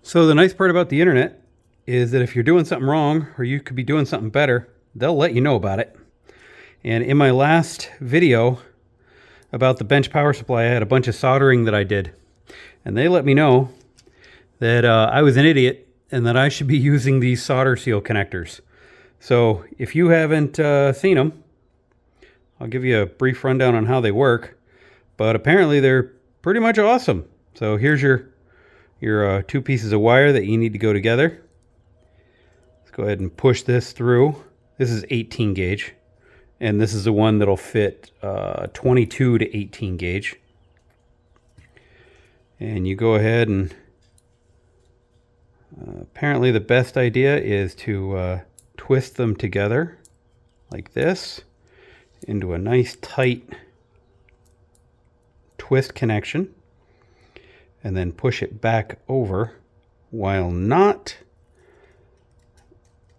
So the nice part about the internet is that if you're doing something wrong or you could be doing something better, they'll let you know about it. And in my last video about the bench power supply, I had a bunch of soldering that I did. And they let me know that I was an idiot and that I should be using these solder seal connectors. So if you haven't seen them, I'll give you a brief rundown on how they work. But apparently they're pretty much awesome. So here's your two pieces of wire that you need to go together. Let's go ahead and push this through. This is 18 gauge. And this is the one that'll fit 22 to 18 gauge. And you go ahead and apparently the best idea is to twist them together like this into a nice tight twist connection, and then push it back over while not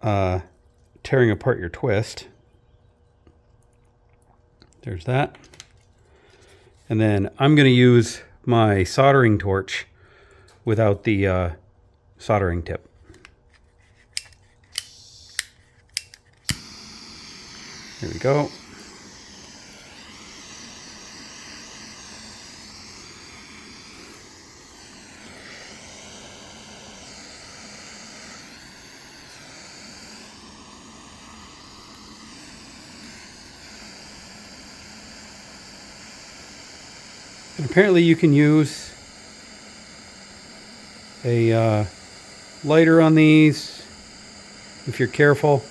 tearing apart your twist. There's that. And then I'm going to use my soldering torch without the soldering tip. There we go. And apparently you can use a lighter on these if you're careful.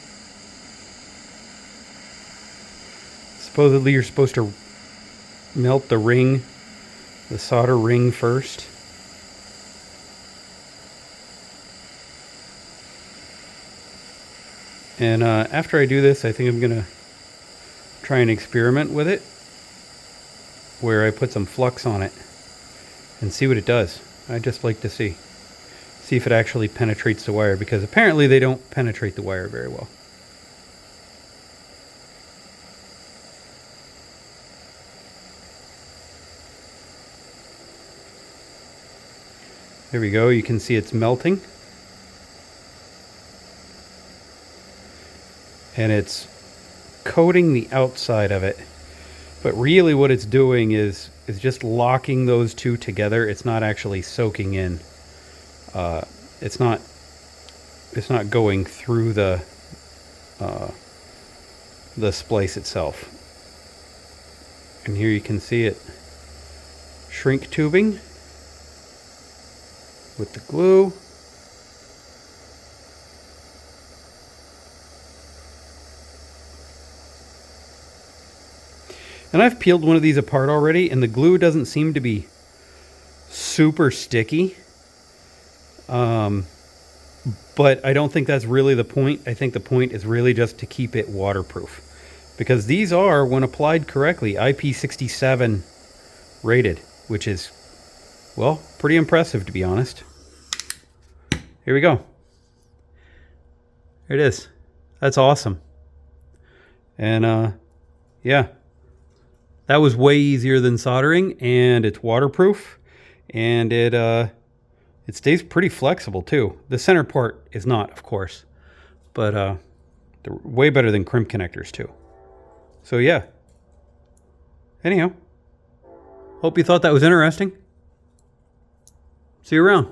Supposedly you're supposed to melt the ring, the solder ring first. And after I do this, I think I'm going to try and experiment with it, where I put some flux on it and see what it does. I'd just like to see if it actually penetrates the wire, because apparently they don't penetrate the wire very well. There we go, you can see it's melting. And it's coating the outside of it. But really what it's doing is just locking those two together. It's not actually soaking in. It's not going through the splice itself. And here you can see it shrink tubing with the glue. And I've peeled one of these apart already, and the glue doesn't seem to be super sticky. But I don't think that's really the point. I think the point is really just to keep it waterproof. Because these are, when applied correctly, IP67 rated, which is, well, pretty impressive to be honest. Here we go. There it is. That's awesome. And yeah. That was way easier than soldering, and it's waterproof, and it stays pretty flexible too. The center part is not, of course, but they're way better than crimp connectors too. So yeah. Anyhow, hope you thought that was interesting. See you around.